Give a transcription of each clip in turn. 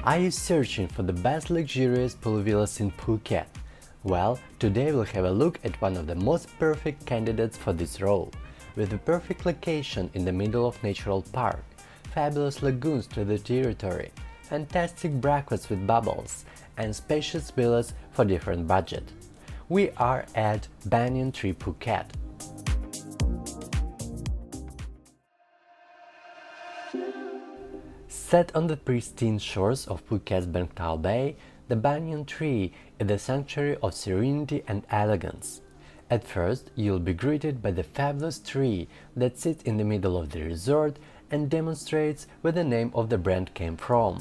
Are you searching for the best luxurious pool villas in Phuket? Well, today we'll have a look at one of the most perfect candidates for this role. With the perfect location in the middle of natural park, fabulous lagoons to the territory, fantastic breakfasts with bubbles, and spacious villas for different budget. We are at Banyan Tree Phuket. Set on the pristine shores of Phuket's Bang Tao Bay, the Banyan Tree is the sanctuary of serenity and elegance. At first, you'll be greeted by the fabulous tree that sits in the middle of the resort and demonstrates where the name of the brand came from.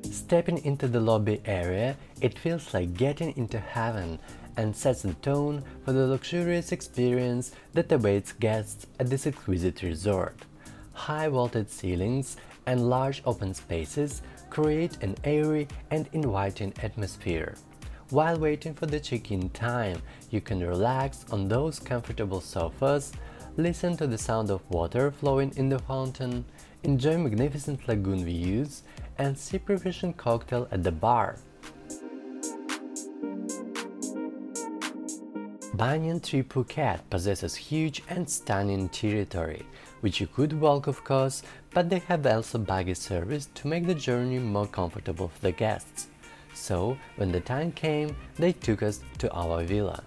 Stepping into the lobby area, it feels like getting into heaven and sets the tone for the luxurious experience that awaits guests at this exquisite resort. High vaulted ceilings and large open spaces create an airy and inviting atmosphere. While waiting for the check-in time, you can relax on those comfortable sofas, listen to the sound of water flowing in the fountain, enjoy magnificent lagoon views, and sip refreshing cocktail at the bar. Banyan Tree Phuket possesses huge and stunning territory, which you could walk of course, but they have also buggy service to make the journey more comfortable for the guests. So, when the time came, they took us to our villa.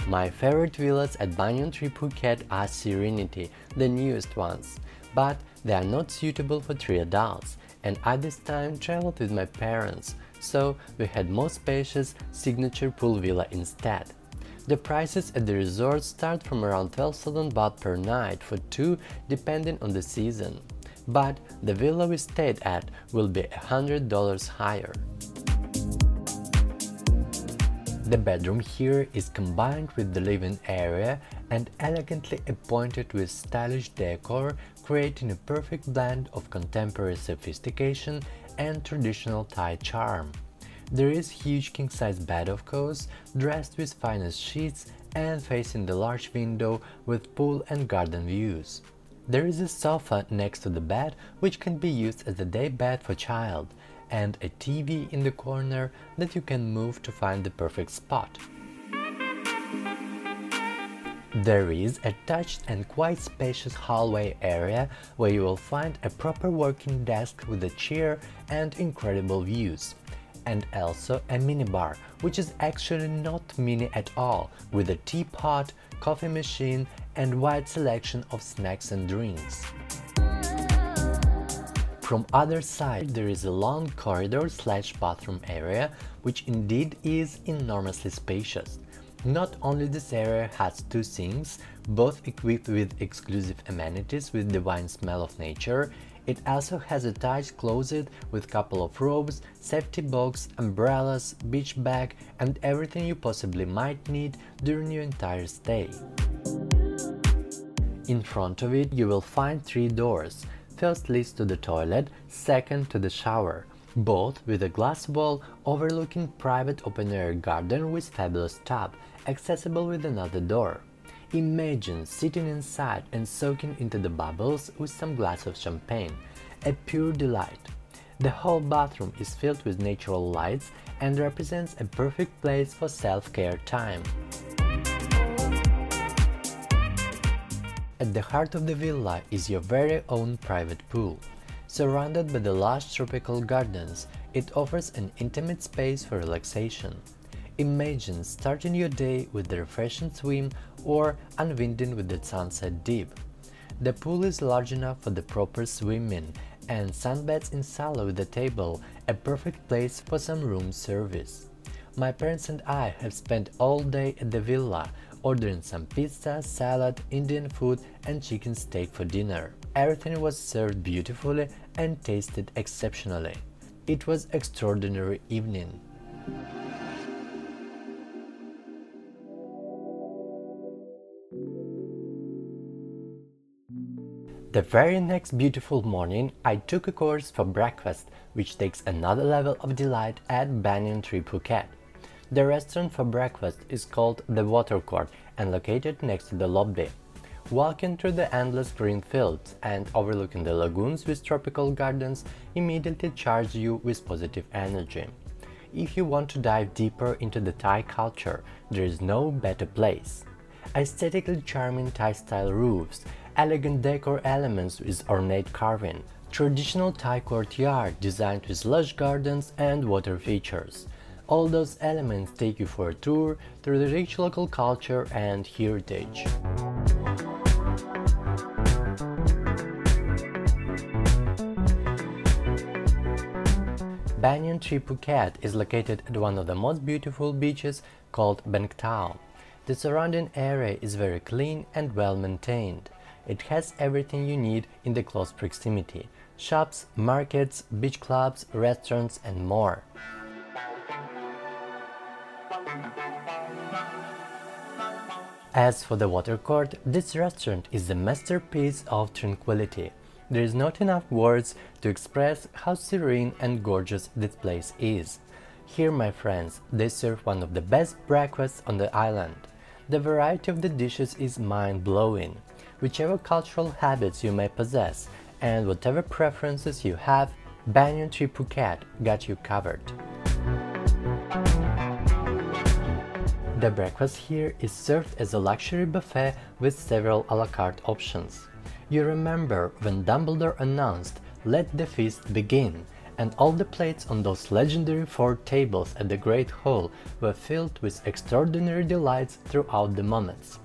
My favorite villas at Banyan Tree Phuket are Serenity, the newest ones, but they are not suitable for 3 adults, and I this time traveled with my parents, so we had more spacious signature pool villa instead. The prices at the resort start from around 12,000 baht per night for 2 depending on the season, but the villa we stayed at will be $100 higher. The bedroom here is combined with the living area and elegantly appointed with stylish decor, creating a perfect blend of contemporary sophistication and traditional Thai charm. There is huge king-size bed of course, dressed with finest sheets and facing the large window with pool and garden views. There is a sofa next to the bed which can be used as a day bed for child, and a TV in the corner that you can move to find the perfect spot. There is a touched and quite spacious hallway area where you will find a proper working desk with a chair and incredible views. And also a minibar, which is actually not mini at all, with a teapot, coffee machine and wide selection of snacks and drinks. From other side, there is a long corridor/bathroom area, which indeed is enormously spacious. Not only this area has 2 sinks, both equipped with exclusive amenities with divine smell of nature, it also has a attached closet with couple of robes, safety box, umbrellas, beach bag and everything you possibly might need during your entire stay. In front of it you will find 3 doors. First leads to the toilet, second to the shower, both with a glass wall overlooking private open-air garden with fabulous tub, accessible with another door. Imagine sitting inside and soaking into the bubbles with some glass of champagne, a pure delight. The whole bathroom is filled with natural lights and represents a perfect place for self-care time. At the heart of the villa is your very own private pool. Surrounded by the lush tropical gardens, it offers an intimate space for relaxation. Imagine starting your day with a refreshing swim or unwinding with the sunset dip. The pool is large enough for the proper swimming, and sunbeds in sala with a table, a perfect place for some room service. My parents and I have spent all day at the villa, ordering some pizza, salad, Indian food and chicken steak for dinner. Everything was served beautifully and tasted exceptionally. It was an extraordinary evening. The very next beautiful morning, I took a course for breakfast, which takes another level of delight at Banyan Tree Phuket. The restaurant for breakfast is called The Water Court and located next to the lobby. Walking through the endless green fields and overlooking the lagoons with tropical gardens immediately charge you with positive energy. If you want to dive deeper into the Thai culture, there is no better place. Aesthetically charming Thai-style roofs, elegant decor elements with ornate carving, traditional Thai courtyard designed with lush gardens and water features. All those elements take you for a tour through the rich local culture and heritage. Banyan Tree Phuket is located at one of the most beautiful beaches called Bang Tao. The surrounding area is very clean and well maintained. It has everything you need in the close proximity: shops, markets, beach clubs, restaurants, and more. As for the water court, this restaurant is a masterpiece of tranquility. There is not enough words to express how serene and gorgeous this place is. Here, my friends, they serve one of the best breakfasts on the island. The variety of the dishes is mind-blowing. Whichever cultural habits you may possess and whatever preferences you have, Banyan Tree Phuket got you covered. The breakfast here is served as a luxury buffet with several a la carte options. You remember when Dumbledore announced, "Let the feast begin," and all the plates on those legendary 4 tables at the Great Hall were filled with extraordinary delights throughout the moments.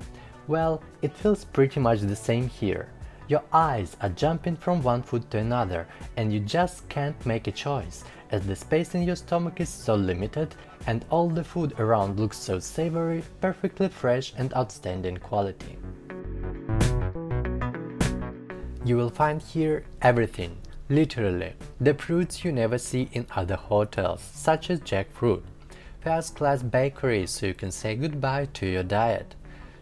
Well, it feels pretty much the same here. Your eyes are jumping from one food to another and you just can't make a choice, as the space in your stomach is so limited and all the food around looks so savory, perfectly fresh and outstanding quality. You will find here everything, literally, the fruits you never see in other hotels, such as jackfruit, first-class bakeries so you can say goodbye to your diet,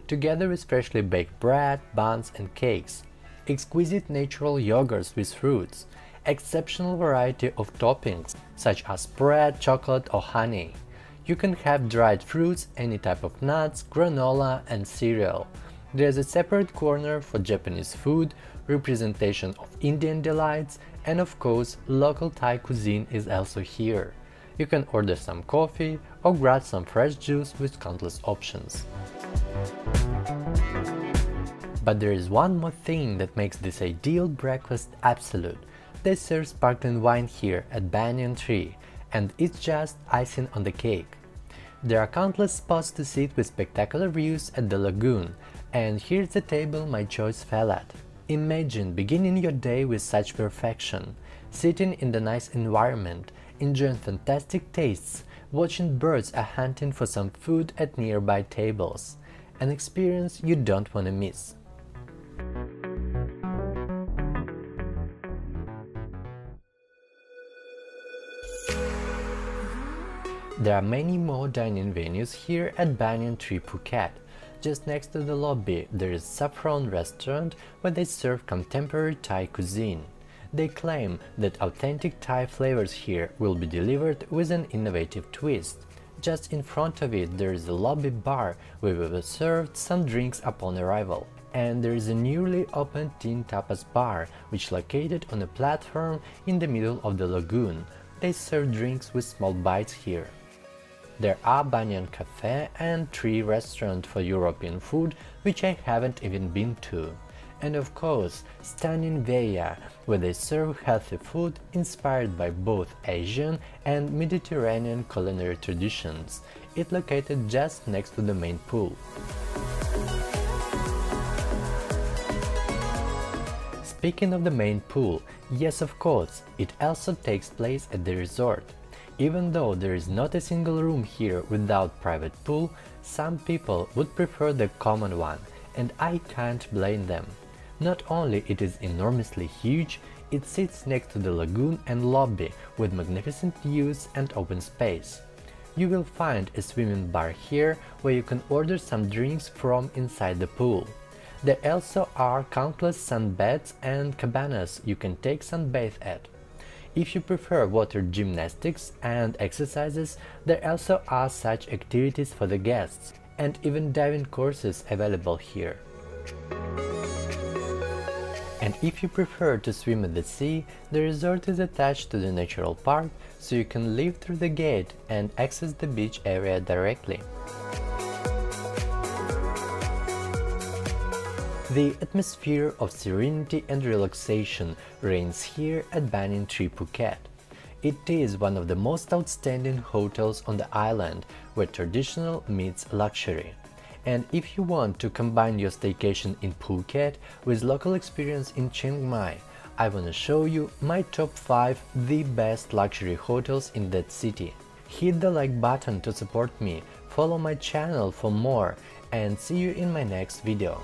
together with freshly baked bread, buns and cakes, exquisite natural yogurts with fruits, exceptional variety of toppings such as bread, chocolate or honey. You can have dried fruits, any type of nuts, granola and cereal. There's a separate corner for Japanese food, representation of Indian delights, and of course, local Thai cuisine is also here. You can order some coffee or grab some fresh juice with countless options. But there is one more thing that makes this ideal breakfast absolute. They serve sparkling wine here at Banyan Tree, and it's just icing on the cake. There are countless spots to sit with spectacular views at the lagoon, and here's the table my choice fell at. Imagine beginning your day with such perfection, sitting in the nice environment, enjoying fantastic tastes, watching birds are hunting for some food at nearby tables. An experience you don't want to miss. There are many more dining venues here at Banyan Tree Phuket. Just next to the lobby, there is Saffron Restaurant where they serve contemporary Thai cuisine. They claim that authentic Thai flavors here will be delivered with an innovative twist. Just in front of it, there is a lobby bar where we were served some drinks upon arrival. And there is a newly opened Teen Tapas bar, which is located on a platform in the middle of the lagoon. They serve drinks with small bites here. There are Banyan Cafe and Tree Restaurant for European food, which I haven't even been to. And of course, Stunning Veya, where they serve healthy food inspired by both Asian and Mediterranean culinary traditions. It's located just next to the main pool. Speaking of the main pool, yes of course, it also takes place at the resort. Even though there is not a single room here without private pool, some people would prefer the common one, and I can't blame them. Not only it is enormously huge, it sits next to the lagoon and lobby with magnificent views and open space. You will find a swimming bar here where you can order some drinks from inside the pool. There also are countless sunbeds and cabanas you can take sunbathe at. If you prefer water gymnastics and exercises, there also are such activities for the guests, and even diving courses available here. And if you prefer to swim at the sea, the resort is attached to the natural park, so you can leave through the gate and access the beach area directly. The atmosphere of serenity and relaxation reigns here at Banyan Tree Phuket. It is one of the most outstanding hotels on the island, where traditional meets luxury. And if you want to combine your staycation in Phuket with local experience in Chiang Mai, I want to show you my top 5 the best luxury hotels in that city. Hit the like button to support me, follow my channel for more, and see you in my next video.